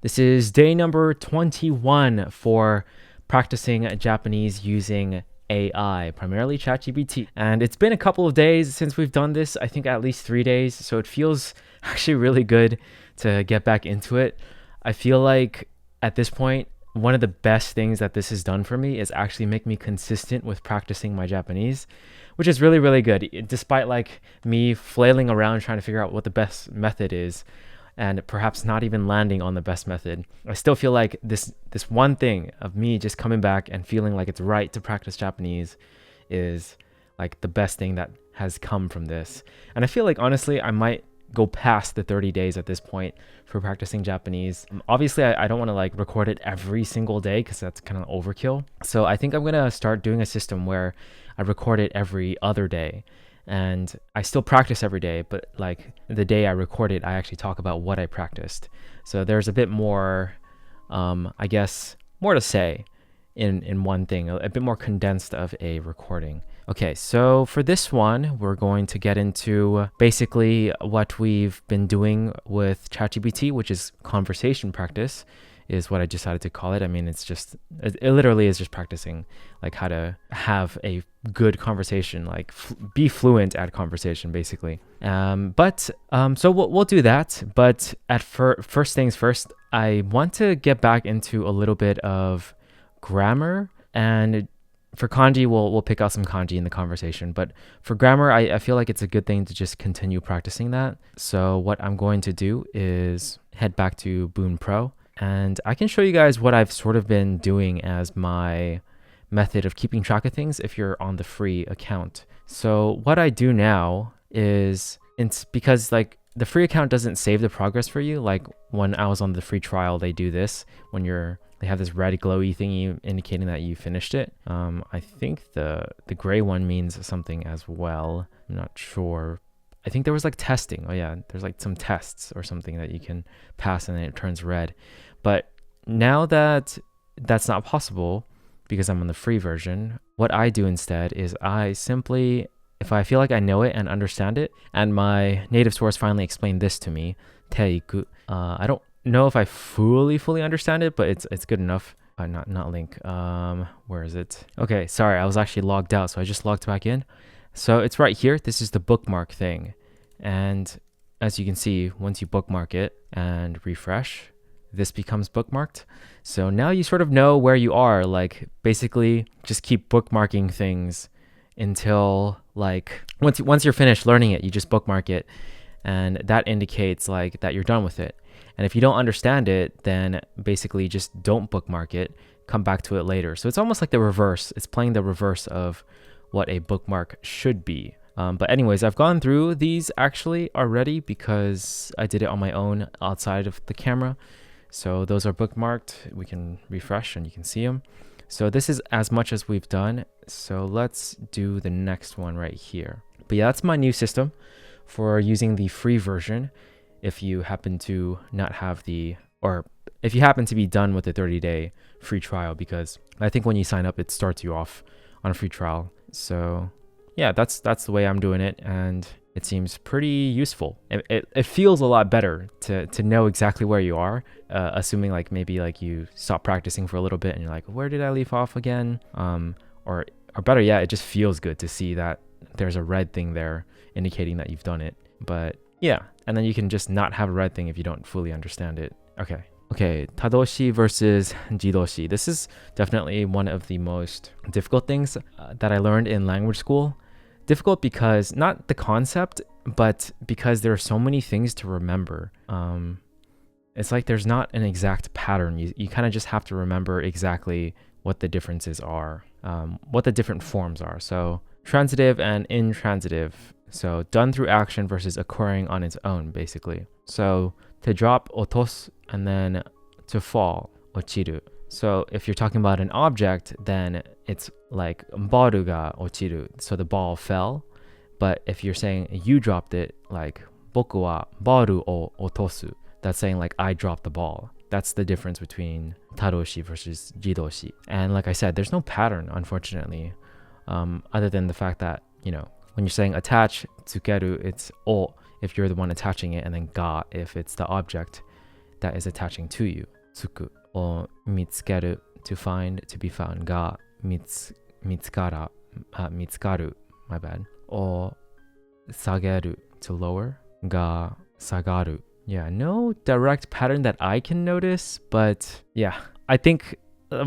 This is day number 21 for practicing Japanese using AI, primarily ChatGPT. And it's been a couple of days since we've done this, I think at least 3 days. So it feels actually really good to get back into it. I feel like at this point, one of the best things that this has done for me is actually make me consistent with practicing my Japanese, which is really, really good. Despite like me flailing around trying to figure out what the best method is, and perhaps not even landing on the best method, I still feel like this one thing of me just coming back and feeling like it's right to practice Japanese is like the best thing that has come from this. And I feel like honestly, I might go past the 30 days at this point for practicing Japanese. Obviously, I don't want to like record it every single day because that's kind of overkill. So I think I'm going to start doing a system where I record it every other day. And I still practice every day, but like the day I record it, I actually talk about what I practiced. So there's a bit more, I guess, more to say in one thing, a bit more condensed of a recording. Okay, so for this one, we're going to get into basically what we've been doing with ChatGPT, which is conversation practice, is what I decided to call it. I mean, it literally is just practicing like how to have a good conversation, like be fluent at conversation, basically. So we'll do that. But at first things first, I want to get back into a little bit of grammar, and for kanji, we'll pick out some kanji in the conversation. But for grammar, I feel like it's a good thing to just continue practicing that. So what I'm going to do is head back to Boon Pro, and I can show you guys what I've sort of been doing as my method of keeping track of things if you're on the free account. So what I do now is, it's because like the free account doesn't save the progress for you. Like when I was on the free trial, they do this when they have this red glowy thingy indicating that you finished it. I think the gray one means something as well. I'm not sure. I think there was like testing. Oh yeah, there's like some tests or something that you can pass and then it turns red. But now that that's not possible because I'm on the free version, what I do instead is I simply, if I feel like I know it and understand it, and my native source finally explained this to me, teiku. I don't know if I fully understand it, but it's good enough. Not link. Where is it? Okay, sorry, I was actually logged out, so I just logged back in. So it's right here. This is the bookmark thing. And as you can see, once you bookmark it and refresh, this becomes bookmarked. So now you sort of know where you are. Like basically just keep bookmarking things until like once you're finished learning it, you just bookmark it, and that indicates like that you're done with it. And if you don't understand it, then basically just don't bookmark it, come back to it later. So it's almost like the reverse. It's playing the reverse of what a bookmark should be. But anyways, I've gone through these actually already because I did it on my own outside of the camera. So those are bookmarked. We can refresh and you can see them. So this is as much as we've done. So let's do the next one right here. But yeah, that's my new system for using the free version. If you happen to not have or if you happen to be done with the 30-day free trial, because I think when you sign up, it starts you off on a free trial. So yeah, that's the way I'm doing it, and it seems pretty useful. It feels a lot better to know exactly where you are, assuming like maybe like you stop practicing for a little bit and you're like, where did I leave off again? Or better yet, it just feels good to see that there's a red thing there indicating that you've done it. But yeah, and then you can just not have a red thing if you don't fully understand it. Okay, Tadoshi versus Jidoshi. This is definitely one of the most difficult things that I learned in language school. Difficult because not the concept, but because there are so many things to remember. It's like there's not an exact pattern. You kind of just have to remember exactly what the differences are, what the different forms are. So transitive and intransitive. So done through action versus occurring on its own, basically. So to drop, otos, and then to fall, ochiru. So if you're talking about an object, then it's like baru ga ochiru, so the ball fell. But if you're saying you dropped it, like boku wa baru o otosu, that's saying like I dropped the ball. That's the difference between tadoshi versus jidoshi. And like I said, there's no pattern, unfortunately, other than the fact that, when you're saying attach, tsukeru, it's o if you're the one attaching it, and then ga if it's the object. that is attaching to you. Tsuku. Or mitsukeru, to find, to be found. Ga mitsukaru, my bad. Or sageru, to lower. Ga sagaru. Yeah, no direct pattern that I can notice, but yeah, I think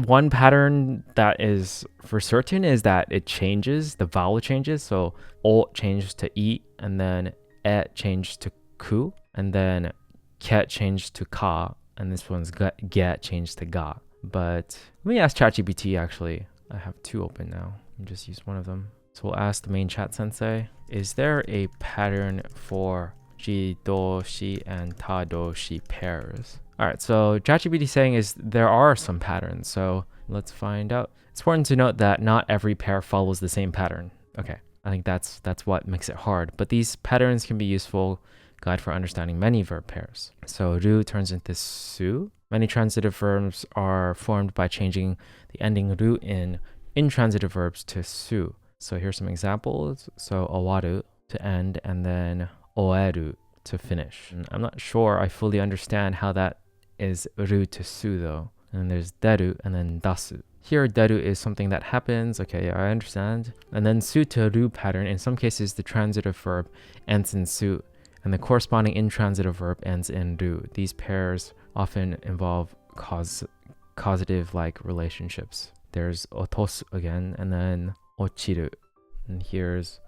one pattern that is for certain is that it changes, the vowel changes. So o changes to e, and then e changed to ku, and then ke changed to ka, and this one's ge changed to ga. But let me ask ChatGPT actually. I have two open now. I'll just use one of them. So we'll ask the main chat sensei, is there a pattern for Jidoshi and Tadoshi pairs? All right, so ChatGPT is saying is there are some patterns. So let's find out. It's important to note that not every pair follows the same pattern. Okay, I think that's what makes it hard. But these patterns can be useful guide for understanding many verb pairs. So ru turns into su. Many transitive verbs are formed by changing the ending ru in intransitive verbs to su. So here's some examples. So owaru, to end, and then oeru, to finish. And I'm not sure I fully understand how that is ru to su though. And there's deru and then dasu. Here deru is something that happens. Okay, I understand. And then su to ru pattern. In some cases, the transitive verb ends in su, and the corresponding intransitive verb ends in ru. These pairs often involve causative-like relationships. There's otosu again, and then ochiru. And here's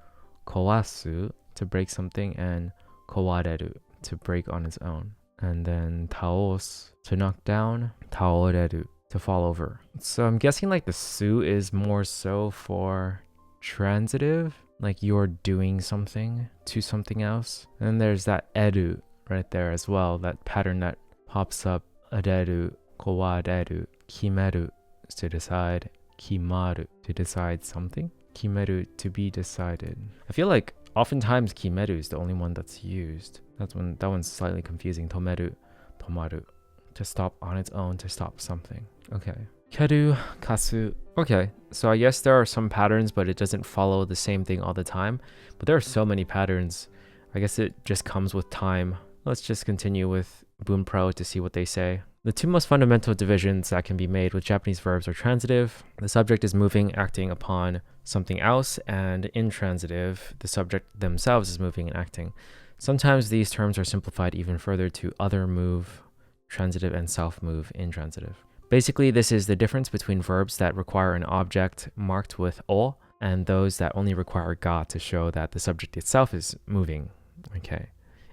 kawasu, to break something, and kawareru, to break on its own. And then taos, to knock down, taoreru, to fall over. So I'm guessing like the su is more so for transitive, like you're doing something to something else. And then there's that eru right there as well, that pattern that pops up. Areru, kawareru, kimeru, to decide, kimaru, to decide something, kimeru, to be decided. I feel like oftentimes kimeru is the only one that's used. That one's slightly confusing. Tomeru, tomaru, to stop on its own, to stop something. Okay. Keru, kasu. Okay, so I guess there are some patterns, but it doesn't follow the same thing all the time. But there are so many patterns. I guess it just comes with time. Let's just continue with Boom Pro to see what they say. The two most fundamental divisions that can be made with Japanese verbs are transitive. The subject is moving, acting upon something else, and intransitive. The subject themselves is moving and acting. Sometimes these terms are simplified even further to other move, transitive, and self-move, intransitive. Basically, this is the difference between verbs that require an object marked with o and those that only require ga to show that the subject itself is moving. Okay.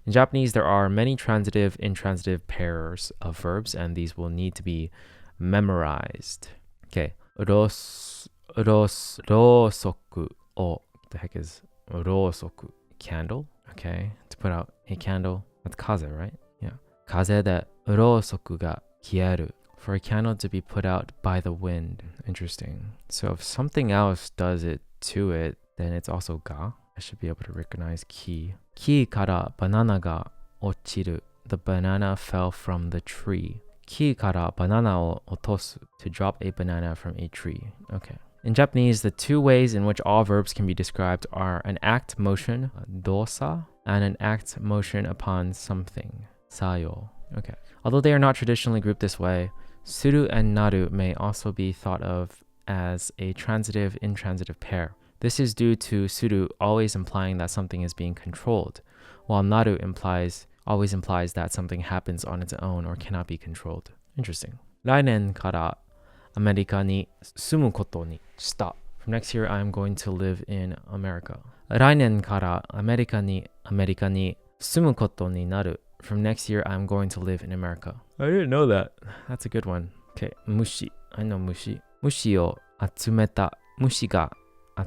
In Japanese, there are many transitive, intransitive pairs of verbs, and these will need to be memorized. Okay. Rosoku. Oh, the heck is rosoku? Candle. Okay. To put out a candle. That's kaze, right? Yeah. Kaze de rosoku ga kieru. For a candle to be put out by the wind. Interesting. So if something else does it to it, then it's also ga. I should be able to recognize ki. Ki kara banana ga ochiru. The banana fell from the tree. Ki kara banana o otosu. To drop a banana from a tree. Okay. In Japanese, the two ways in which all verbs can be described are an act motion, dosa, and an act motion upon something, sayo. Okay. Although they are not traditionally grouped this way, suru and naru may also be thought of as a transitive, intransitive pair. This is due to suru always implying that something is being controlled, while naru always implies that something happens on its own or cannot be controlled. Interesting. 来年からアメリカに住むことにした. From next year, I am going to live in America. 来年からアメリカに住むことになる. From next year, I'm going to live in America. I didn't know that. That's a good one. Okay, mushi. I know mushi. 虫を集めた。虫が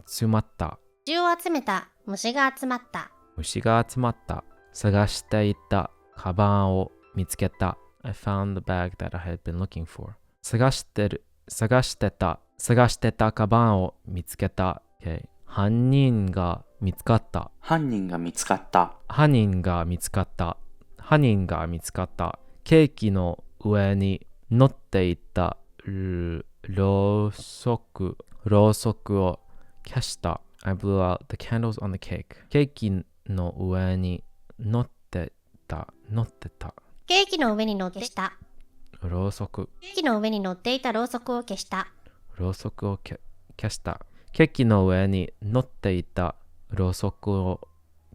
集まった。虫を集めた。虫が集まった。虫が集まった。探していた。カバンを見つけた。I found the bag that I had been looking for. 探してたカバンを見つけた。Okay. 犯人が見つかった。犯人が見つかった。犯人が見つかった。犯人が見つかった。ケーキの上に乗っていたろうそくを消した。I blew out the candles on the cake. ケーキの上に乗ってた。ケーキの上に乗ってした。ろうそく。ケーキの上に乗っていたろうそくを消した。ろうそくを消した。ケーキの上に乗っていたろうそくを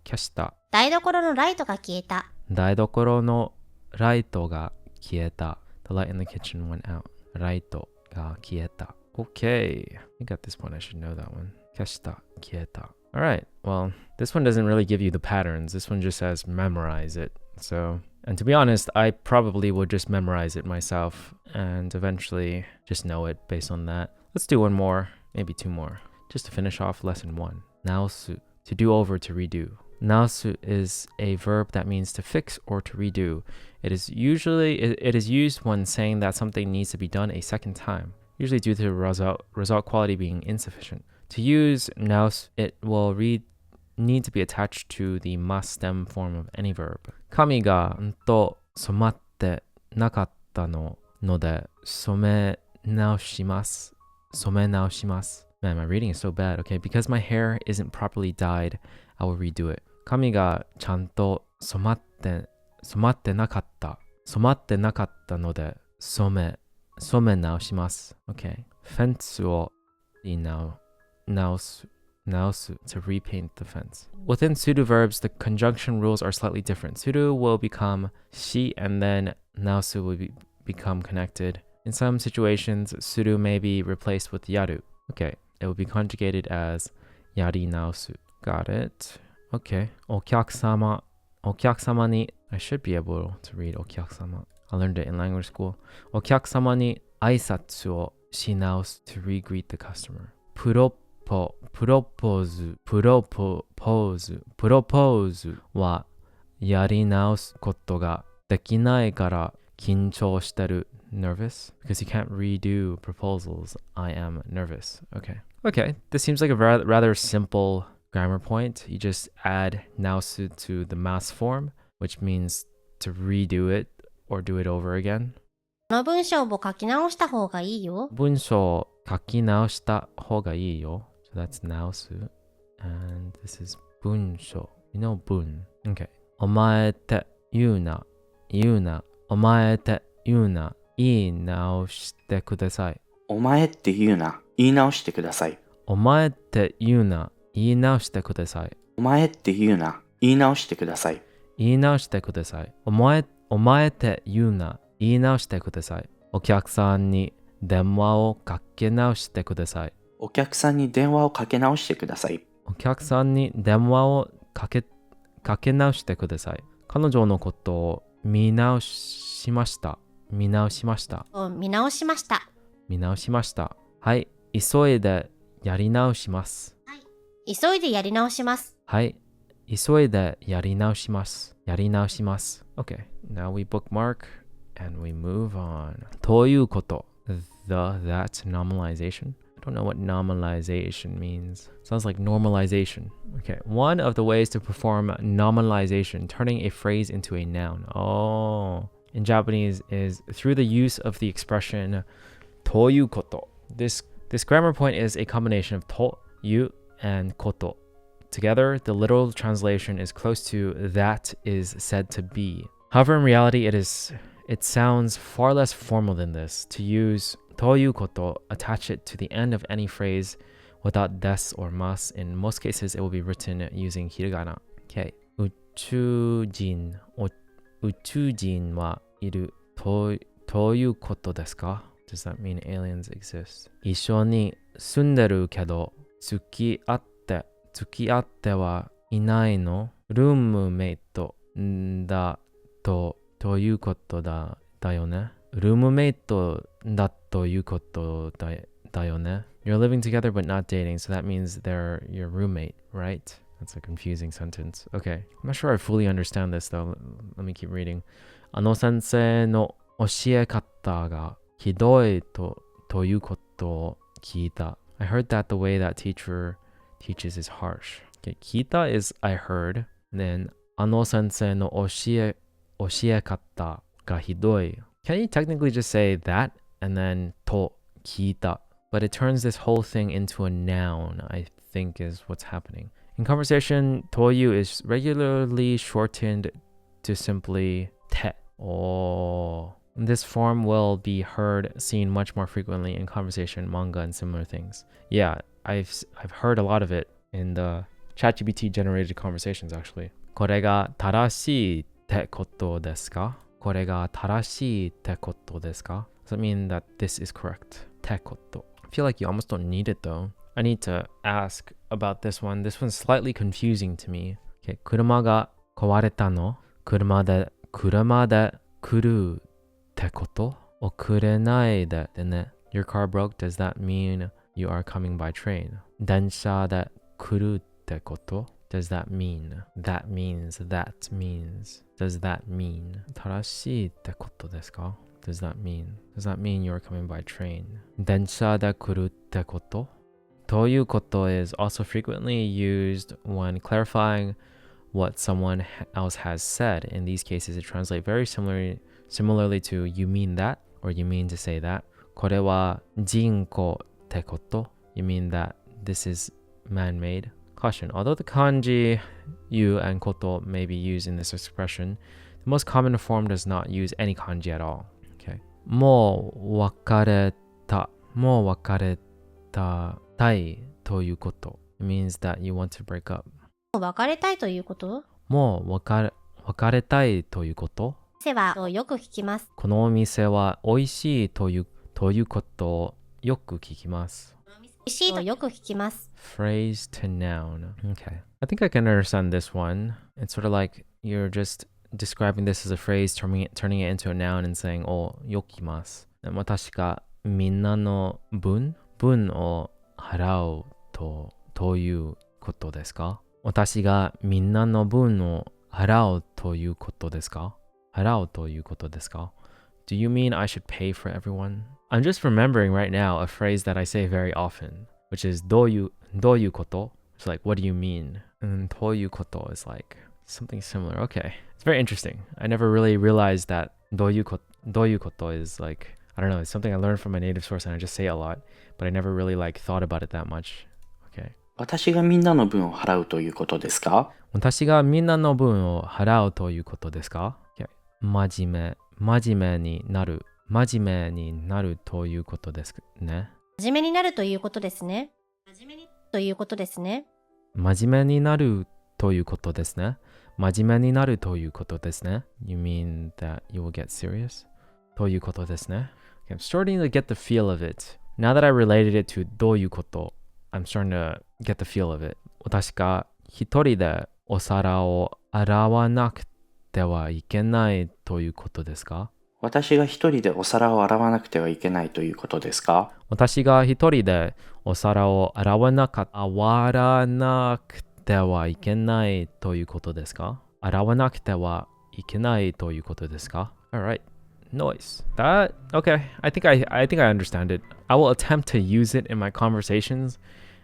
消した。台所のライトが消えた。台所のライトが消えた。The light in the kitchen went out. ライトが消えた。Okay. I think at this point I should know that one. 消した、消えた。Alright, well, this one doesn't really give you the patterns. This one just says memorize it. So, and to be honest, I probably would just memorize it myself and eventually just know it based on that. Let's do one more, maybe two more, just to finish off lesson 1. 直す, to do over, to redo. 直す is a verb that means to fix or to redo. It is used when saying that something needs to be done a second time, usually due to result quality being insufficient. To use 直す, it will need to be attached to the must stem form of any verb. 髪が染まってなかったので染め直します。Man, my reading is so bad. Okay, because my hair isn't properly dyed, I will redo it. 髪がちゃんと染まってなかったので染め直します。Okay. フェンスを直す to repaint the fence. Within pseudo verbs, the conjunction rules are slightly different. Pseudo will become shi and then naosu will become connected. In some situations, pseudo may be replaced with yaru. Okay, it will be conjugated as yari naosu. Got it. Okay. お客様に I should be able to read お客様. I learned it in language school. お客様に挨拶をし直す to re-greet the customer. プロポーズはやり直すことができないから緊張してる nervous because you can't redo proposals. I am nervous. Okay, this seems like a rather simple grammar point. You just add 直す to the mass form, which means to redo it or do it over again. この文章を書き直した方がいいよ。文章を書き直した方がいいよ. So that's 直す and this is 文章. You know 文. Okay. お前って言うな。お前って言うな。言い直してください。お前って言うな。言い直してください。お前って言うな。言い直してください。お前って言うな。言い直してください。言い直してください。お前って言うな。言い直してください。お客さんに電話をかけ直してください。お客さんに電話をかけ直してください。お客さんに電話をかけ直してください。彼女のことを見直しました。はい。急いでやり直します。はい。急いでやり直します。はい。急いでやり直します。Okay, now we bookmark and we move on. ということ。That nominalization. I don't know what nominalization means. Sounds like normalization. Okay, one of the ways to perform nominalization, turning a phrase into a noun. Oh, in Japanese is through the use of the expression ということ. This grammar point is a combination of という and こと. Together, the literal translation is close to that is said to be. However, in reality, it sounds far less formal than this. To use ということ, attach it to the end of any phrase without des or mas. In most cases, it will be written using hiragana. Okay. 宇宙人はいるということですか? Does that mean aliens exist? 一緒に住んでるけど付き合ってはいないの? ルームメイトだということだよね? ルームメイトだということだよね? You're living together but not dating, so that means they're your roommate, right? That's a confusing sentence. Okay, I'm not sure I fully understand this though. Let me keep reading. あの先生の教え方がひどいということを聞いた. I heard that the way that teacher teaches is harsh. Okay, 聞いた is I heard. Then あの先生の教え方がひどい. Can you technically just say that and then と聞いた? But it turns this whole thing into a noun, I think is what's happening. In conversation, という is regularly shortened to simply て Oh, this form will be heard, seen much more frequently in conversation, manga, and similar things. Yeah, I've heard a lot of it in the ChatGPT generated conversations actually. これが正しいってことですか?これが正しいってことですか? Does that mean that this is correct? ってこと. I feel like you almost don't need it though. I need to ask about this one. This one's slightly confusing to me. Okay, 車が壊れたの?車で来るってこと?遅れないでね. Your car broke. Does that mean you are coming by train? 電車で来るってこと? Does that mean? That means. Does that mean? 正しいってことですか? Does that mean? Does that mean you are coming by train? 電車で来るってこと? ということ is also frequently used when clarifying what someone else has said. In these cases, it translates very similarly to you mean that or you mean to say that. これは人工ってこと? You mean that this is man-made? Caution. Although the kanji you and koto may be used in this expression, the most common form does not use any kanji at all. Okay. もう別れたいということ. It means that you want to break up. 別れたいということ?もう別れたいということ?店はよく聞きます。このお店は美味しいということをよく聞きます。美味しいとよく聞きます。Phrase to noun. Okay. I think I can understand this one. It's sort of like you're just describing this as a phrase, turning it into a noun and saying, よきます。私がみんなの分を払うということですか?私がみんなの分を払うということですか? 払うということですか? Do you mean I should pay for everyone? I'm just remembering right now a phrase that I say very often, which is どういうこと? It's like, what do you mean? And どういうこと is like something similar. Okay. It's very interesting. I never really realized that どういうこと is like, I don't know, it's something I learned from my native source and I just say it a lot, but I never really like thought about it that much. Okay. 私がみんなの分を払うということですか?私がみんなの分を払うということですか? Okay. 真面目になるということですね。真面目になるということですね。真面目にということですね。真面目になるということですね。真面目になるということですね。You mean that you will get serious? ということですね。Okay, I'm starting to get the feel of it. Now that I related it to どういうこと、I'm starting to get the feel of it. 私が一人でお皿を洗わなくてはいけないということですか?私が一人でお皿を洗わなくてはいけないということですか?私が一人でお皿を洗わなくてはいけないということですか?洗わなくてはいけないということですか? Alright. Noise. That, okay. I think I understand it. I will attempt to use it in my conversations.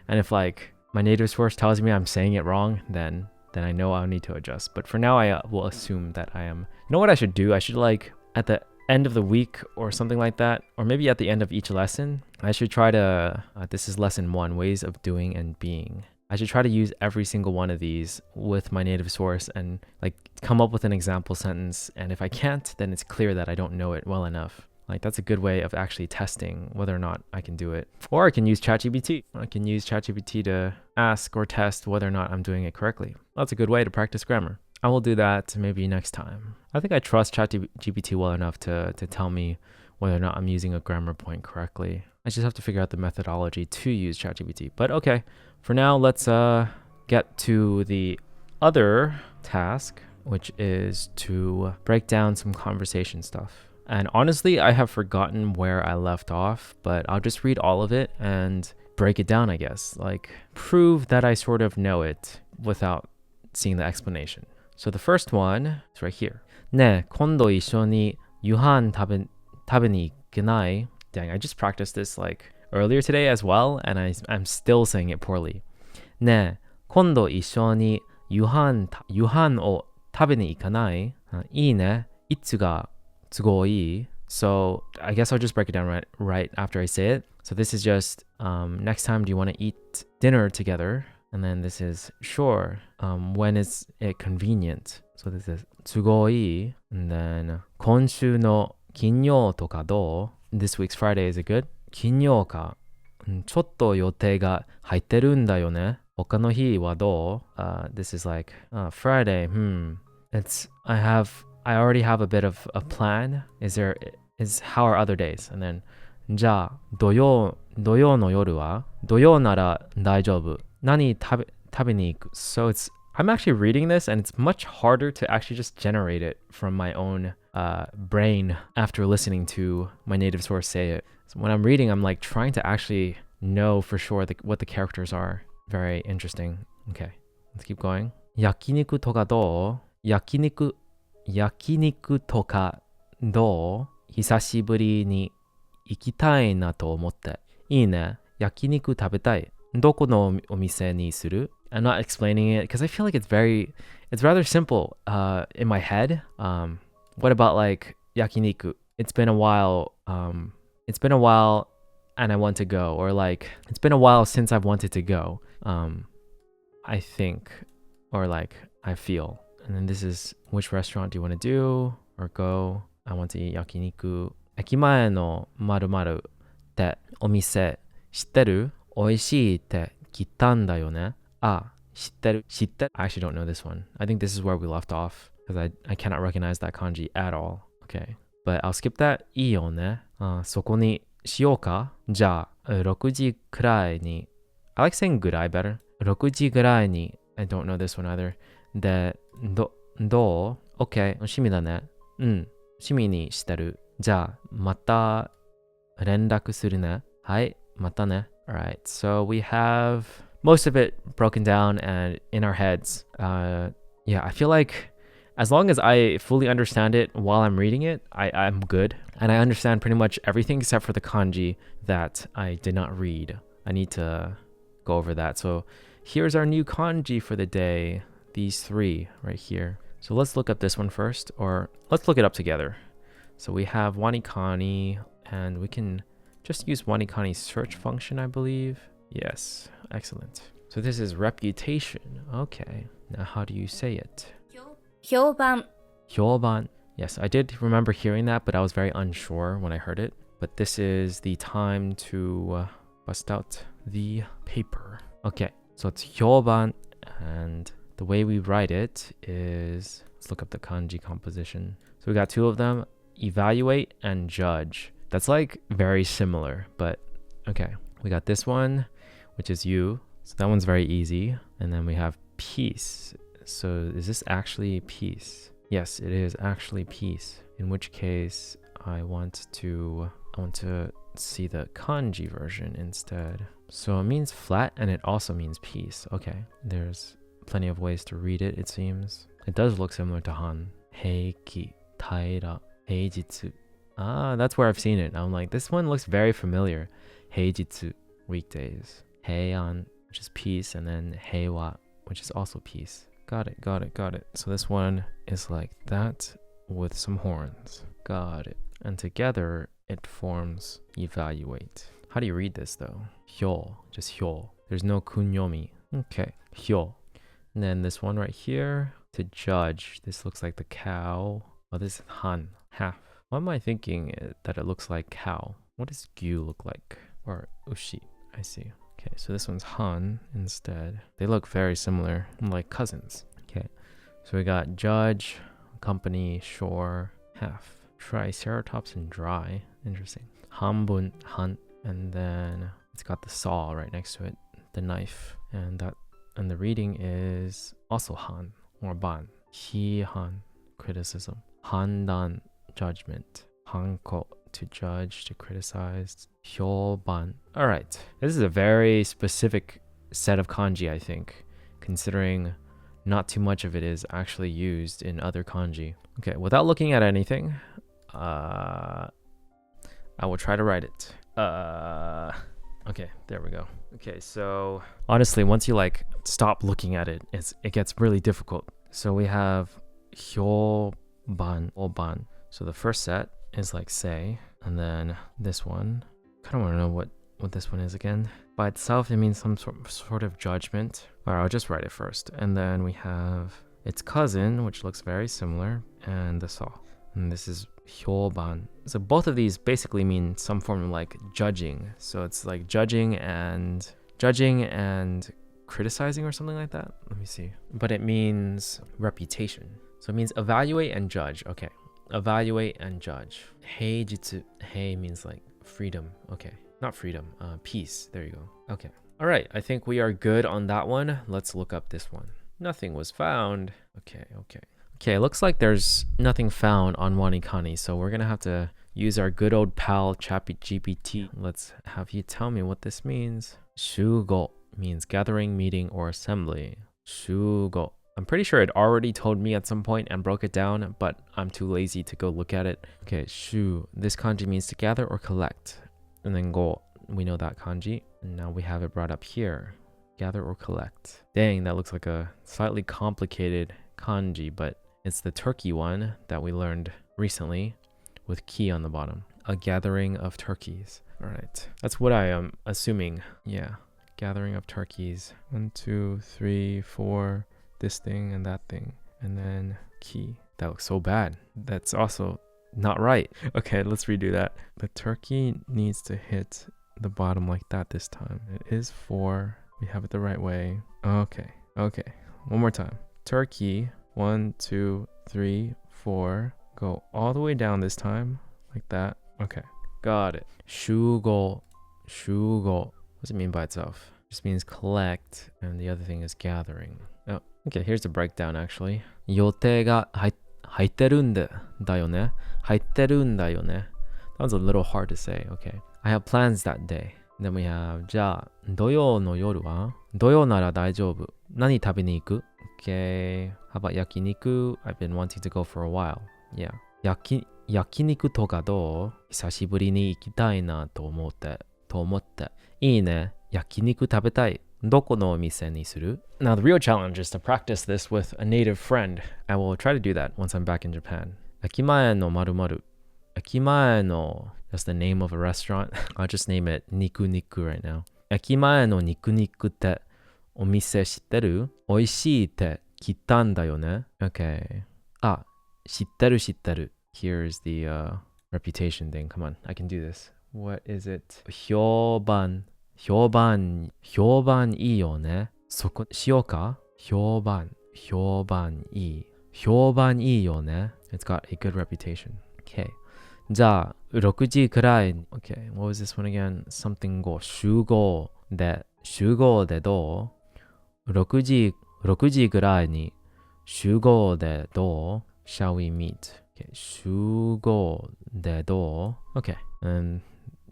And if like my native source tells me I'm saying it wrong, then I know I'll need to adjust. But for now, I will assume that I am. You know what I should do? I should like at the end of the week or something like that, or maybe at the end of each lesson, I should try to, this is lesson 1, ways of doing and being. I should try to use every single one of these with my native source and like come up with an example sentence. And if I can't, then it's clear that I don't know it well enough. Like that's a good way of actually testing whether or not I can do it. Or I can use ChatGPT. I can use ChatGPT to ask or test whether or not I'm doing it correctly. That's a good way to practice grammar. I will do that maybe next time. I think I trust ChatGPT well enough to tell me whether or not I'm using a grammar point correctly. I just have to figure out the methodology to use ChatGPT. But okay, for now, let's get to the other task, which is to break down some conversation stuff. And honestly, I have forgotten where I left off, but I'll just read all of it and break it down, I guess. Like, prove that I sort of know it without seeing the explanation. So the first one is right here. 네, 今度一緒に夕飯食べに行けない? Dang, I just practiced this like earlier today as well, and I'm still saying it poorly. 네, 今度一緒に夕飯を食べに行かない? いいね。いつが都合いい? So I guess I'll just break it down right after I say it. So this is just next time, do you want to eat dinner together? And then this is sure. When is it convenient? So this is すごい and then 今週の金曜とかどう This week's Friday, is it good? 金曜かちょっと予定が入ってるんだよね他の日はどう This is like Friday. I already have a bit of a plan. How are other days? And then じゃあ土曜の夜は土曜なら大丈夫何食べに行く So I'm actually reading this and it's much harder to actually just generate it from my own brain after listening to my native source say it. So when I'm reading, I'm like trying to actually know for sure what the characters are. Very interesting. Okay, let's keep going. 焼肉とかどう焼肉とかどう久しぶりに行きたいなと思っていいね焼肉食べたいどこのお店にする I'm not explaining it because I feel like it's rather simple in my head. What about like yakiniku? It's been a while and I want to go or like it's been a while since I've wanted to go. I think or like I feel. And then this is which restaurant do you want to do or go? I want to eat yakiniku. 駅前の〇〇ってお店知ってる美味しいって聞いたんだよね 知ってる I actually don't know this one. I think this is where we left off because I cannot recognize that kanji at all. Okay. But I'll skip that. いいよねそこにしようかじゃあ6時くらいに I like saying ぐらい better. 6時ぐらいに I don't know this one either. で、どう ?OK. 趣味だね。趣味にしてる。じゃあ、また連絡するね。はい、またね。Alright, so we have most of it broken down and in our heads. Yeah, I feel like as long as I fully understand it while I'm reading it, I'm good. And I understand pretty much everything except for the kanji that I did not read. I need to go over that. So here's our new kanji for the day. These three right here. So let's look up this one first, or let's look it up together. So we have Wanikani, and we can just use Wanikani's search function, I believe. Yes, excellent. So this is reputation. Okay, now how do you say it? 評判 Hyoban. Yes, I did remember hearing that, but I was very unsure when I heard it. But this is the time to bust out the paper. Okay, so it's Hyoban, and the way we write it is, let's look up the kanji composition. So we got two of them, evaluate and judge. That's like very similar, but okay. We got this one, which is you. So that one's very easy. And then we have peace. So is this actually peace? Yes, it is actually peace. In which case I want to see the kanji version instead. So it means flat and it also means peace. Okay, there's plenty of ways to read it, it seems. It does look similar to Han. Heiki, taira, heijitsu. That's where I've seen it. I'm like, this one looks very familiar. Heijitsu, weekdays. Heian, which is peace, and then heiwa, which is also peace. Got it. So this one is like that with some horns. Got it. And together it forms evaluate. How do you read this though? Hyo, just hyo. There's no kunyomi. Okay, hyo. And then this one right here, to judge. This looks like the cow. Oh, this is han, half. Why am I thinking that it looks like cow? What does gyu look like? Or ushi, I see. Okay, so this one's han instead. They look very similar, like cousins. Okay, so we got judge, company, shore, half. Triceratops and dry. Interesting. Hanbun, han. And then it's got the saw right next to it, the knife. And the reading is also han or ban. Hi-han, criticism. Handan, judgment. Hanko, to judge, to criticize. Hyoban. All right. This is a very specific set of kanji, I think, considering not too much of it is actually used in other kanji. Okay, without looking at anything, I will try to write it. Okay, there we go. Okay, so honestly, once you like stop looking at it, it gets really difficult. So we have hyoban, oban. So the first set is like say, and then this one, kind of want to know what this one is again. By itself, it means some sort of judgment. Or I'll just write it first. And then we have its cousin, which looks very similar, and the saw. And this is hyoban. So both of these basically mean some form of like judging. So it's like judging and criticizing or something like that. Let me see. But it means reputation. So it means evaluate and judge. Okay. Evaluate and judge. Heijitsu. Hei means like freedom. Okay. Not freedom. Peace. There you go. Okay. All right. I think we are good on that one. Let's look up this one. Nothing was found. Okay. Okay, looks like there's nothing found on Wanikani, so we're gonna have to use our good old pal ChatGPT. Let's have you tell me what this means. Shugo means gathering, meeting, or assembly. Shugo. I'm pretty sure it already told me at some point and broke it down, but I'm too lazy to go look at it. Okay, shu. This kanji means to gather or collect. And then go, we know that kanji. And now we have it brought up here. Gather or collect. Dang, that looks like a slightly complicated kanji, but it's the turkey one that we learned recently with ki on the bottom. A gathering of turkeys. All right. That's what I am assuming. Yeah. Gathering of turkeys. 1, 2, 3, 4. This thing and that thing. And then ki. That looks so bad. That's also not right. Okay, let's redo that. The turkey needs to hit the bottom like that this time. It is 4. We have it the right way. Okay. One more time. Turkey. 1, 2, 3, 4. Go all the way down this time, like that. Okay, got it. Shugo. What does it mean by itself? It just means collect, and the other thing is gathering. Oh, okay, here's the breakdown actually. 予定が入ってるんだよね。入ってるんだよね。That was a little hard to say. Okay. I have plans that day. Then we have じゃあ土曜の夜は土曜なら大丈夫。何食べに行く? Okay. How about yakiniku? I've been wanting to go for a while. Yeah. 焼肉とかどう? 久しぶりに行きたいなと思って。いいね。焼肉食べたい。どこのお店にする? Now the real challenge is to practice this with a native friend. I will try to do that once I'm back in Japan. 駅前の〇〇。駅前の That's the name of a restaurant. I'll just name it Niku Niku right now. 駅前の肉ってお店知ってる? 美味しいって聞いたんだよね? Okay. あ、知ってる。Here's the reputation thing. Come on, I can do this. What is it? 評判いいよね。そこしようか? 評判いいよね. It's got a good reputation. Okay. じゃあ6時くらい Okay, what was this one again? Something 後集合でどう? 6時くらいに集合でどう? Shall we meet? Okay, 集合でどう? Okay, and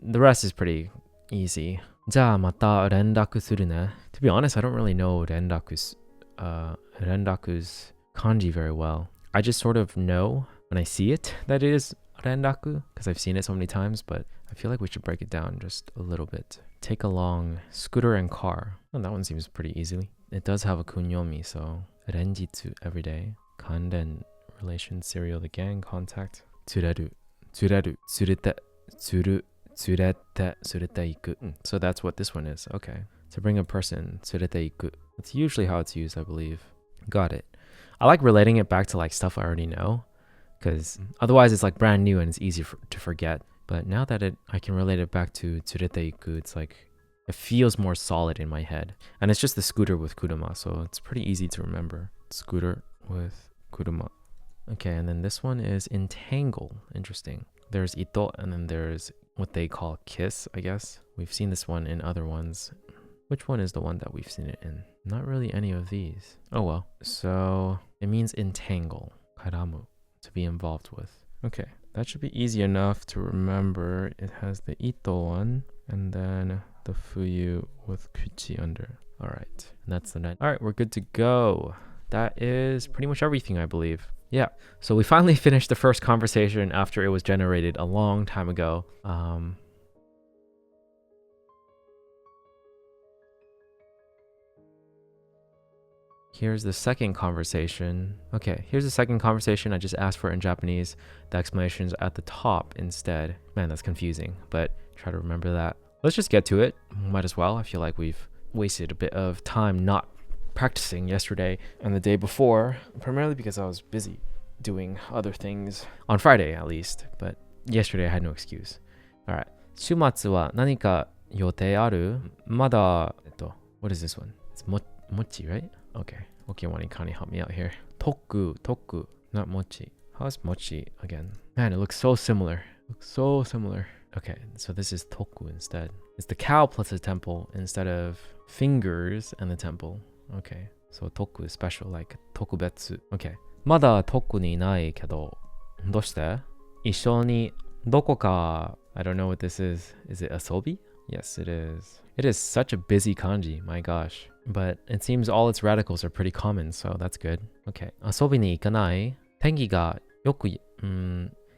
the rest is pretty easy. じゃあまた連絡するね. To be honest, I don't really know 連絡's kanji very well. I just sort of know when I see it that it is rendaku because I've seen it so many times, but I feel like we should break it down just a little bit. Take along scooter and car. Oh, that one seems pretty easily. It does have a kunyomi, so renjitsu every day. Kanden, relation, serial, the gang, contact. Tsureru, tsurete, iku. So that's what this one is. Okay. To bring a person, tsurete iku. That's usually how it's used, I believe. Got it. I like relating it back to like stuff I already know, because otherwise it's like brand new and it's easy to forget. But now that I can relate it back to tsurete iku, it's like it feels more solid in my head. And it's just the scooter with kuruma, so it's pretty easy to remember. Scooter with kuruma. Okay, and then this one is entangle. Interesting. There's ito, and then there's what they call kiss, I guess. We've seen this one in other ones. Which one is the one that we've seen it in? Not really any of these. Oh well. So it means entangle. Karamu. To be involved with. Okay. That should be easy enough to remember. It has the ito one and then the fuyu with kuchi under. All right. And that's the net. All right. We're good to go. That is pretty much everything, I believe. Yeah. So we finally finished the first conversation after it was generated a long time ago. Here's the second conversation. Okay, here's the second conversation I just asked for in Japanese. The explanation's at the top instead. Man, that's confusing, but try to remember that. Let's just get to it. Might as well. I feel like we've wasted a bit of time not practicing yesterday and the day before, primarily because I was busy doing other things on Friday at least, but yesterday I had no excuse. Alright. 週末は何か予定ある? Mada, what is this one? It's mochi, right? Okay. Okiwani Kani help me out here. Toku, not mochi. How's mochi again? Man, it looks so similar. Okay, so this is toku instead. It's the cow plus the temple instead of fingers and the temple. Okay, so toku is special, like tokubetsu. Okay. まだ特にないけど、どうして?一緒にどこか I don't know what this is. Is it asobi? Yes, it is. It is such a busy kanji, my gosh. But it seems all its radicals are pretty common, so that's good. Okay. 遊びに行かない?天気がよく、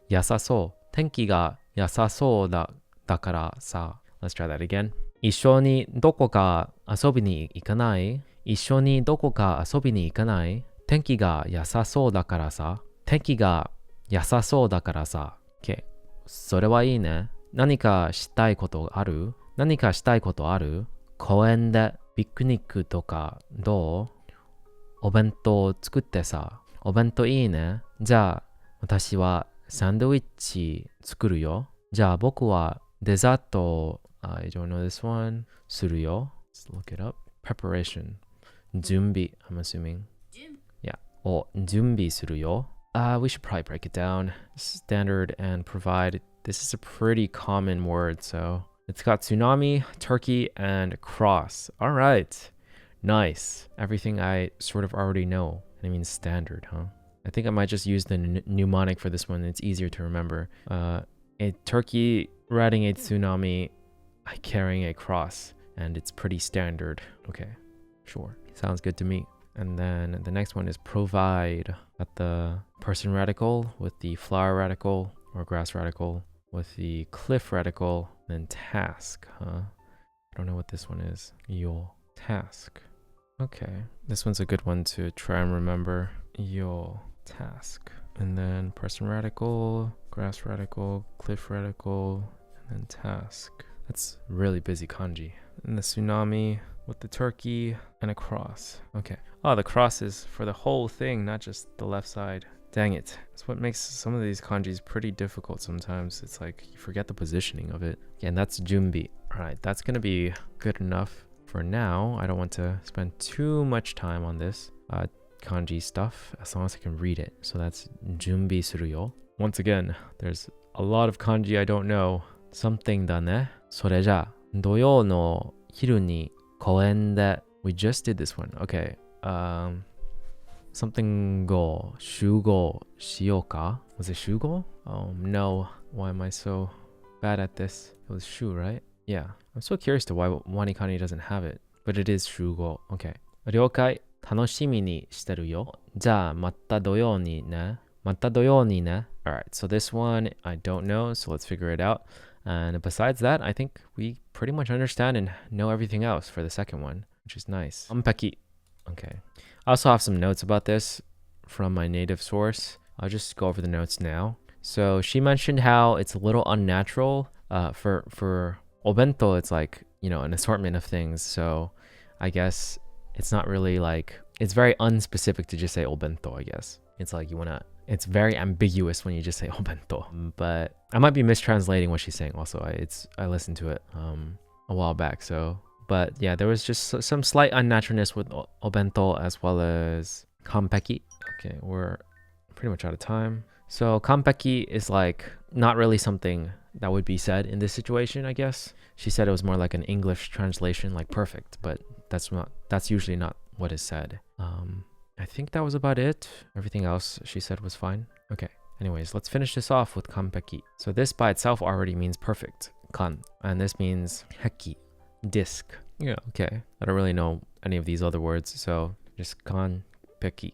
良さそう。天気が良さそうだからさ。Let's try that again. 一緒にどこか遊びに行かない?一緒にどこか遊びに行かない?天気が良さそうだからさ。天気が良さそうだからさ。Okay. それはいいね。何かしたいことある?公園でピクニックとかどう?お弁当作ってさ。お弁当いいね。じゃあ私はサンドイッチ作るよ。じゃあ僕はデザート I don't know this one するよ。Let's look it up. Preparation. 準備 I'm assuming. Yeah. を準備するよ。We should probably break it down. Standard and provide. This is a pretty common word, so it's got tsunami, turkey, and cross. All right. Nice. Everything I sort of already know. And it means standard, huh? I think I might just use the mnemonic for this one. It's easier to remember. A turkey riding a tsunami, carrying a cross. And it's pretty standard. Okay, sure. Sounds good to me. And then the next one is provide. Got the person radical with the flower radical or grass radical with the cliff radical. Then task, huh? I don't know what this one is. Your task. Okay, this one's a good one to try and remember. Your task. And then person radical, grass radical, cliff radical, and then task. That's really busy kanji. And the tsunami with the turkey and a cross. Okay. Oh, the cross is for the whole thing, not just the left side. Dang it. That's what makes some of these kanjis pretty difficult sometimes. It's like you forget the positioning of it. Yeah, and that's junbi. All right, that's going to be good enough for now. I don't want to spend too much time on this kanji stuff as long as I can read it. So that's junbi suru yo. Once again, there's a lot of kanji I don't know. Something da ne. それじゃ、土曜の昼に公園で We just did this one. Okay. Something go 集合しようか? Was it 集合? Oh no. Why am I so bad at this? It was 集, right? Yeah. I'm so curious to why Wanikani doesn't have it. But it is 集合. Okay. 了解。楽しみにしてるよ。じゃあまた土曜にね。また土曜にね. Alright, so this one I don't know, so let's figure it out. And besides that, I think we pretty much understand and know everything else for the second one, which is nice. Ampeki. Okay. I also have some notes about this from my native source. I'll just go over the notes now. So she mentioned how it's a little unnatural. For obento, it's like, you know, an assortment of things. So I guess it's not really like, it's very unspecific to just say obento, I guess. It's like it's very ambiguous when you just say obento. But I might be mistranslating what she's saying also. I listened to it a while back, so. But yeah, there was just some slight unnaturalness with obento as well as kampeki. Okay, we're pretty much out of time. So kampeki is like not really something that would be said in this situation, I guess. She said it was more like an English translation, like perfect, but that's usually not what is said. I think that was about it. Everything else she said was fine. Okay. Anyways, let's finish this off with kampeki. So this by itself already means perfect, kan, and this means heki, disc. Yeah, okay. I don't really know any of these other words, so just kampeki.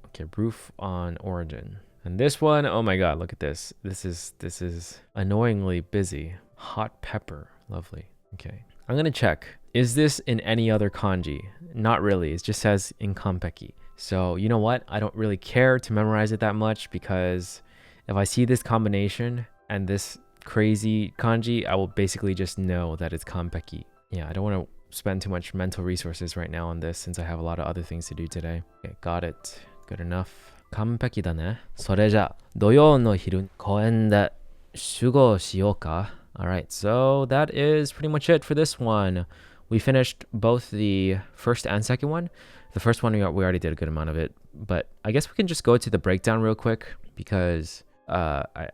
Okay, roof on origin. And this one, oh my god, look at this. This is annoyingly busy. Hot pepper, lovely. Okay, I'm gonna check. Is this in any other kanji? Not really. It just says in kampeki. So you know what? I don't really care to memorize it that much because if I see this combination and this crazy kanji, I will basically just know that it's kampeki. Yeah, I don't want to spend too much mental resources right now on this since I have a lot of other things to do today. Okay, got it. Good enough. 完璧だね。それじゃ土曜の昼公園で集合しようか。Alright, so that is pretty much it for this one. We finished both the first and second one. The first one we already did a good amount of it, but I guess we can just go to the breakdown real quick because I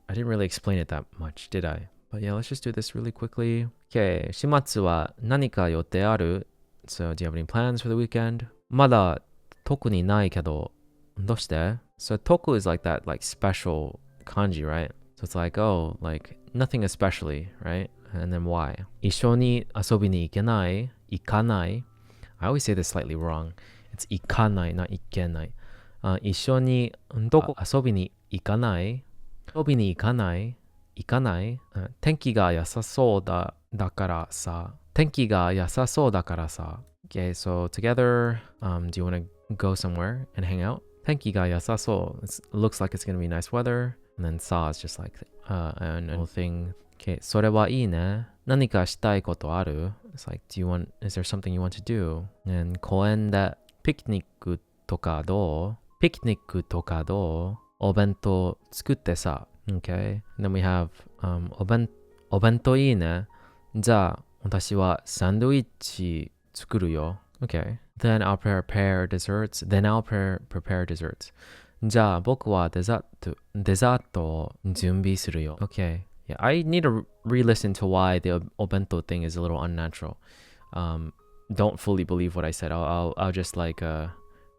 didn't really explain it that much, did I? But yeah, let's just do this really quickly. Okay, 週末は何か予定ある? So, do you have any plans for the weekend? まだ特にないけど、どうして? So, toku is like that like special kanji, right? So it's like, oh, like nothing especially, right? And then why? 一緒に遊びに行けない? 行かない? I always say this slightly wrong. It's 行かない, not 行けない. 一緒にどこ遊びに行かない? 遊びに行かない? 行かない? 天気が良さそうだからさ. 天気が良さそうだからさ. Okay, so together, do you want to go somewhere and hang out? 天気が良さそう. It looks like it's going to be nice weather. And then sa is just like an whole thing. Okay, それはいいね. 何かしたいことある? It's like, is there something you want to do? And 公園でピクニックとかどう? ピクニックとかどう? お弁当作ってさ. Okay. And then we have お弁当いいね. じゃあ私はサンドイッチ作るよ. Okay. Then I'll prepare desserts. Prepare desserts. じゃあ僕はデザートを準備するよ. Okay. Yeah, I need to re-listen to why the obento thing is a little unnatural. Don't fully believe what I said. I'll just like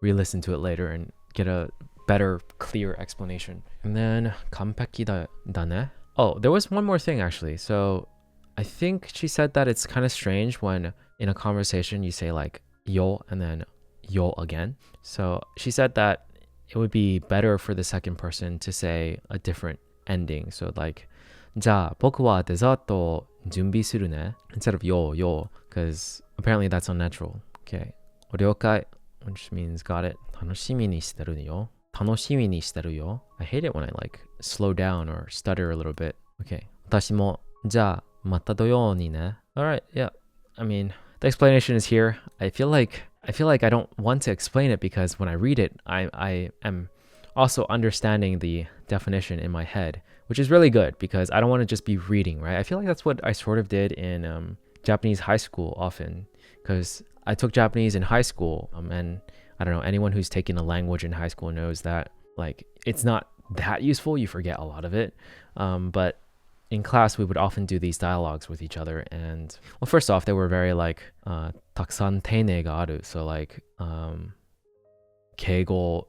re-listen to it later and get a better, clear explanation. And then 完璧だね. Oh, there was one more thing actually. So I think she said that it's kind of strange when in a conversation you say like yo and then yo again. So she said that it would be better for the second person to say a different ending. So like じゃあ僕はデザートを準備するね instead of yo, because apparently that's unnatural. Okay. 了解 which means got it. 楽しみにしてるよ. I hate it when I like slow down or stutter a little bit. Okay. 私もじゃあまた土曜にね. Alright, yeah. I mean, the explanation is here. I feel like I don't want to explain it because when I read it, I am also understanding the definition in my head, which is really good because I don't want to just be reading, right? I feel like that's what I sort of did in Japanese high school often because I took Japanese in high school and I don't know, anyone who's taken a language in high school knows that like it's not that useful. You forget a lot of it. But in class, we would often do these dialogues with each other. And well, first off, they were very like, たくさん丁寧がある. So like, 敬語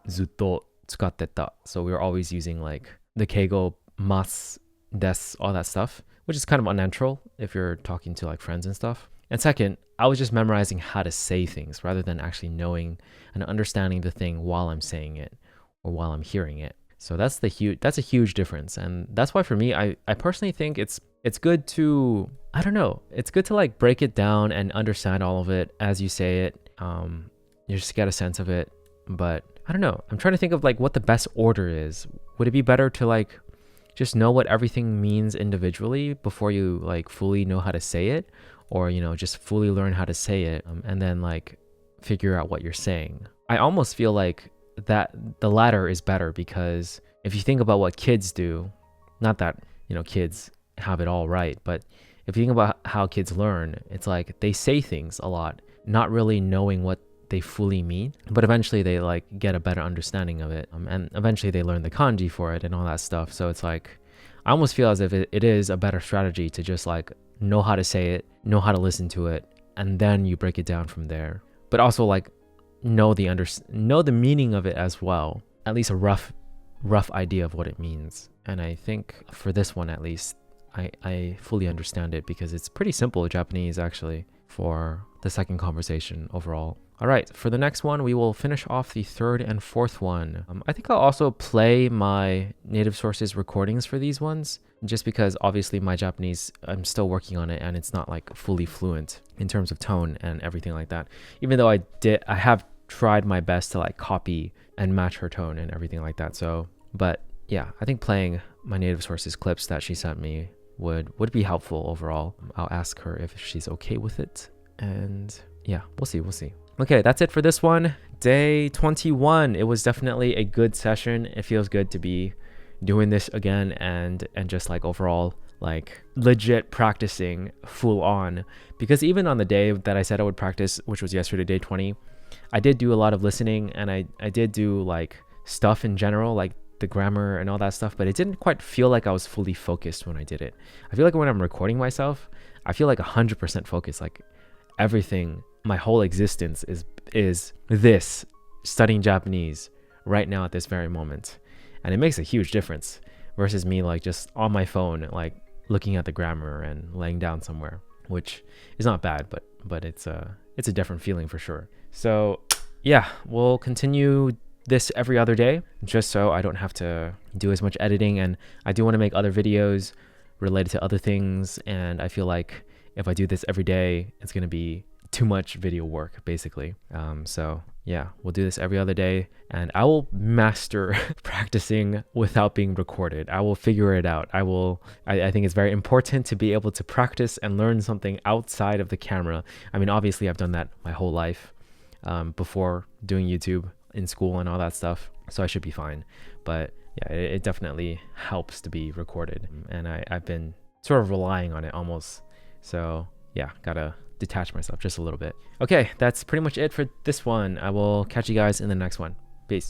ずっと使ってた. So we were always using like the keigo, mas, des, all that stuff, which is kind of unnatural if you're talking to like friends and stuff. And second, I was just memorizing how to say things rather than actually knowing and understanding the thing while I'm saying it or while I'm hearing it. So that's a huge difference. And that's why for me, I personally think it's good to, I don't know, it's good to like break it down and understand all of it as you say it. You just get a sense of it. But I don't know. I'm trying to think of like what the best order is. Would it be better to like just know what everything means individually before you like fully know how to say it? Or, you know, just fully learn how to say it and then like figure out what you're saying. I almost feel like that the latter is better because if you think about what kids do, not that, you know, kids have it all right, but if you think about how kids learn, it's like they say things a lot, not really knowing what they fully mean, but eventually they like get a better understanding of it. And eventually they learn the kanji for it and all that stuff. So it's like, I almost feel as if it is a better strategy to just like know how to say it, know how to listen to it, and then you break it down from there. But also like know the meaning of it as well, at least a rough idea of what it means. And I think for this one at least, I fully understand it because it's pretty simple Japanese actually for the second conversation overall. All right, for the next one, we will finish off the third and fourth one. I think I'll also play my native sources recordings for these ones, just because obviously my Japanese, I'm still working on it and it's not like fully fluent in terms of tone and everything like that. Even though I have tried my best to like copy and match her tone and everything like that. So, but yeah, I think playing my native sources clips that she sent me would be helpful overall. I'll ask her if she's okay with it. And yeah, we'll see. Okay, that's it for this one. Day 21. It was definitely a good session. It feels good to be doing this again and just like overall like legit practicing full on, because even on the day that I said I would practice, which was yesterday, day 20, I did do a lot of listening, and I did do like stuff in general, like the grammar and all that stuff, but it didn't quite feel like I was fully focused when I did it. I feel like when I'm recording myself, I feel like 100% focused, like everything, my whole existence is this, studying Japanese right now at this very moment. And it makes a huge difference versus me like just on my phone, like looking at the grammar and laying down somewhere, which is not bad, but it's a different feeling for sure. So yeah, we'll continue this every other day just so I don't have to do as much editing. And I do want to make other videos related to other things, and I feel like if I do this every day, it's going to be too much video work basically. So yeah, we'll do this every other day, and I will master practicing without being recorded. I will figure it out. I think it's very important to be able to practice and learn something outside of the camera. I mean, obviously I've done that my whole life before doing YouTube in school and all that stuff, so I should be fine. But yeah, it definitely helps to be recorded, and I've been sort of relying on it almost. So yeah, gotta detach myself just a little bit. Okay, that's pretty much it for this one. I will catch you guys in the next one.